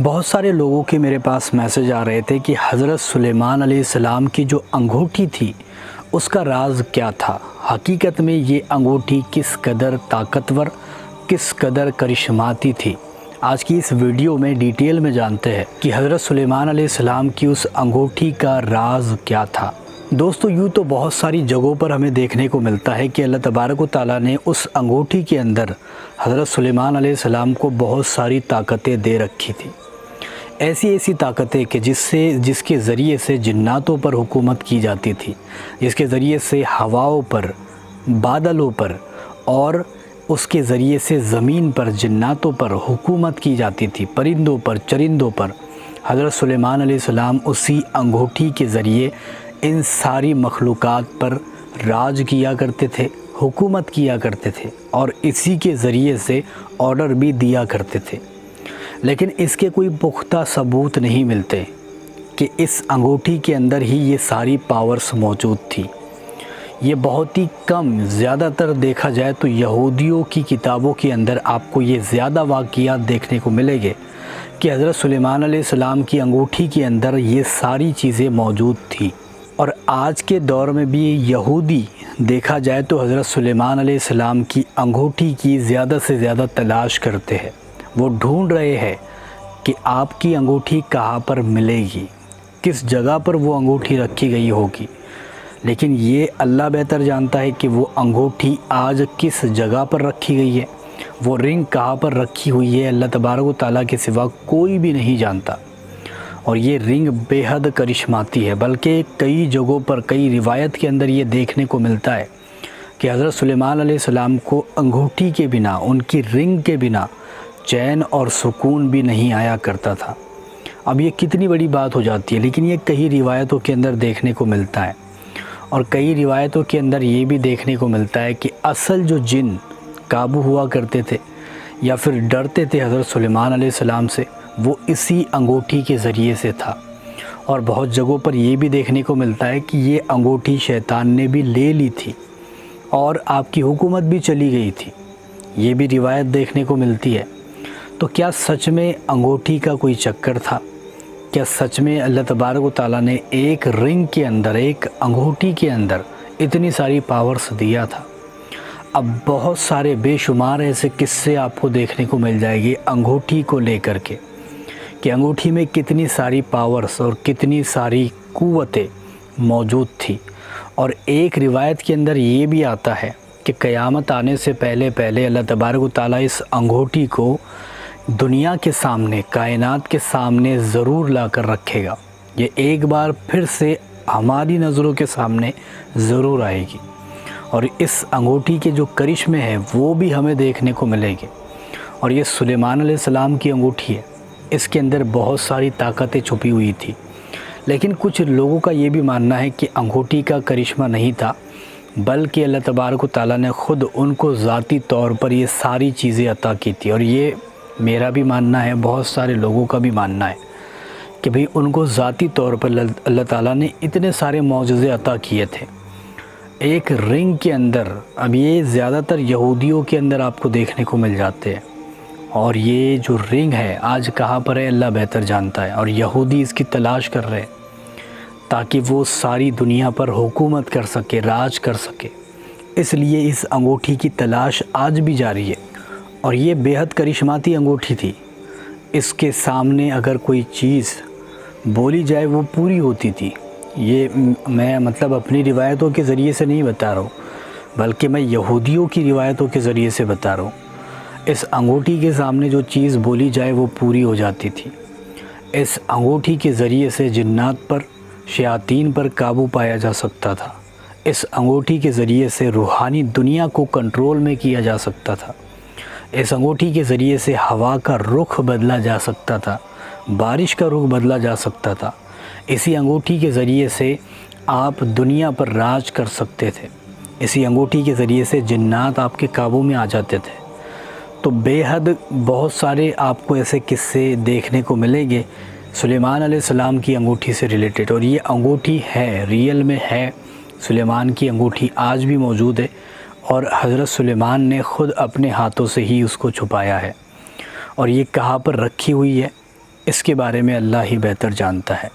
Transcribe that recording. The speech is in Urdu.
بہت سارے لوگوں کے میرے پاس میسج آ رہے تھے کہ حضرت سلیمان علیہ السلام کی جو انگوٹھی تھی اس کا راز کیا تھا۔ حقیقت میں یہ انگوٹھی کس قدر طاقتور، کس قدر کرشماتی تھی۔ آج کی اس ویڈیو میں ڈیٹیل میں جانتے ہیں کہ حضرت سلیمان علیہ السلام کی اس انگوٹھی کا راز کیا تھا۔ دوستو، یوں تو بہت ساری جگہوں پر ہمیں دیکھنے کو ملتا ہے کہ اللہ تبارک و تعالیٰ نے اس انگوٹھی کے اندر حضرت سلیمان علیہ السلام کو بہت ساری طاقتیں دے رکھی تھی۔ ایسی طاقتیں کہ جس کے ذریعے سے جناتوں پر حکومت کی جاتی تھی، جس کے ذریعے سے ہواؤں پر، بادلوں پر اور اس کے ذریعے سے زمین پر جناتوں پر حکومت کی جاتی تھی، پرندوں پر، چرندوں پر۔ حضرت سلیمان علیہ السلام اسی انگوٹھی کے ذریعے ان ساری مخلوقات پر راج کیا کرتے تھے، حکومت کیا کرتے تھے اور اسی کے ذریعے سے آرڈر بھی دیا کرتے تھے۔ لیکن اس کے کوئی پختہ ثبوت نہیں ملتے کہ اس انگوٹھی کے اندر ہی یہ ساری پاورز موجود تھی۔ یہ بہت ہی کم، زیادہ تر دیکھا جائے تو یہودیوں کی کتابوں کے اندر آپ کو یہ زیادہ واقعات دیکھنے کو ملے گے کہ حضرت سلیمان علیہ السلام کی انگوٹھی کے اندر یہ ساری چیزیں موجود تھی۔ اور آج کے دور میں بھی یہودی دیکھا جائے تو حضرت سلیمان علیہ السلام کی انگوٹھی کی زیادہ سے زیادہ تلاش کرتے ہیں۔ وہ ڈھونڈ رہے ہیں کہ آپ کی انگوٹھی کہاں پر ملے گی، کس جگہ پر وہ انگوٹھی رکھی گئی ہوگی۔ لیکن یہ اللہ بہتر جانتا ہے کہ وہ انگوٹھی آج کس جگہ پر رکھی گئی ہے، وہ رنگ کہاں پر رکھی ہوئی ہے، اللہ تبارک و تعالیٰ کے سوا کوئی بھی نہیں جانتا۔ اور یہ رنگ بے حد کرشماتی ہے، بلکہ کئی جگہوں پر، کئی روایت کے اندر یہ دیکھنے کو ملتا ہے کہ حضرت سلیمان علیہ السلام کو انگوٹھی کے بنا، ان کی رنگ کے بنا چین اور سکون بھی نہیں آیا کرتا تھا۔ اب یہ کتنی بڑی بات ہو جاتی ہے، لیکن یہ کئی روایتوں کے اندر دیکھنے کو ملتا ہے۔ اور کئی روایتوں کے اندر یہ بھی دیکھنے کو ملتا ہے کہ اصل جو جن قابو ہوا کرتے تھے یا پھر ڈرتے تھے حضرت سلیمان علیہ السلام سے، وہ اسی انگوٹھی کے ذریعے سے تھا۔ اور بہت جگہوں پر یہ بھی دیکھنے کو ملتا ہے کہ یہ انگوٹھی شیطان نے بھی لے لی تھی اور آپ کی حکومت بھی چلی گئی تھی، یہ بھی روایت دیکھنے کو ملتی ہے۔ تو کیا سچ میں انگوٹھی کا کوئی چکر تھا؟ کیا سچ میں اللہ تبارک و تعالیٰ نے ایک رنگ کے اندر، ایک انگوٹھی کے اندر اتنی ساری پاورز دیا تھا؟ اب بہت سارے بے شمار ایسے قصے آپ کو دیکھنے کو مل جائے گی انگوٹھی کو لے کر کے، کہ انگوٹھی میں کتنی ساری پاورز اور کتنی ساری قوتیں موجود تھی۔ اور ایک روایت کے اندر یہ بھی آتا ہے کہ قیامت آنے سے پہلے اللہ تبارک و تعالیٰ اس انگوٹھی کو دنیا کے سامنے، کائنات کے سامنے ضرور لا کر رکھے گا۔ یہ ایک بار پھر سے ہماری نظروں کے سامنے ضرور آئے گی، اور اس انگوٹھی کے جو کرشمے ہیں وہ بھی ہمیں دیکھنے کو ملیں گے۔ اور یہ سلیمان علیہ السلام کی انگوٹھی ہے، اس کے اندر بہت ساری طاقتیں چھپی ہوئی تھی۔ لیکن کچھ لوگوں کا یہ بھی ماننا ہے کہ انگوٹھی کا کرشمہ نہیں تھا، بلکہ اللہ تبارک و تعالیٰ نے خود ان کو ذاتی طور پر یہ ساری چیزیں عطا کی تھی۔ اور یہ میرا بھی ماننا ہے، بہت سارے لوگوں کا بھی ماننا ہے کہ بھئی ان کو ذاتی طور پر اللہ تعالیٰ نے اتنے سارے معجزے عطا کیے تھے ایک رنگ کے اندر۔ اب یہ زیادہ تر یہودیوں کے اندر آپ کو دیکھنے کو مل جاتے ہیں، اور یہ جو رنگ ہے آج کہاں پر ہے اللہ بہتر جانتا ہے۔ اور یہودی اس کی تلاش کر رہے ہیں تاکہ وہ ساری دنیا پر حکومت کر سکے، راج کر سکے۔ اس لیے اس انگوٹھی کی تلاش آج بھی جاری ہے۔ اور یہ بے حد کرشماتی انگوٹھی تھی، اس کے سامنے اگر کوئی چیز بولی جائے وہ پوری ہوتی تھی۔ یہ میں اپنی روایتوں کے ذریعے سے نہیں بتا رہا ہوں، بلکہ میں یہودیوں کی روایتوں کے ذریعے سے بتا رہا ہوں۔ اس انگوٹھی کے سامنے جو چیز بولی جائے وہ پوری ہو جاتی تھی۔ اس انگوٹھی کے ذریعے سے جنات پر، شیاطین پر قابو پایا جا سکتا تھا۔ اس انگوٹھی کے ذریعے سے روحانی دنیا کو کنٹرول میں کیا جا سکتا تھا۔ اس انگوٹھی کے ذریعے سے ہوا کا رخ بدلا جا سکتا تھا، بارش کا رخ بدلا جا سکتا تھا۔ اسی انگوٹھی کے ذریعے سے آپ دنیا پر راج کر سکتے تھے۔ اسی انگوٹھی کے ذریعے سے جنات آپ کے قابو میں آ جاتے تھے۔ تو بے حد بہت سارے آپ کو ایسے قصے دیکھنے کو ملیں گے سلیمان علیہ السلام کی انگوٹھی سے ریلیٹڈ۔ اور یہ انگوٹھی ہے، ریئل میں ہے، سلیمان کی انگوٹھی آج بھی موجود ہے، اور حضرت سلیمان نے خود اپنے ہاتھوں سے ہی اس کو چھپایا ہے۔ اور یہ کہاں پر رکھی ہوئی ہے، اس کے بارے میں اللہ ہی بہتر جانتا ہے۔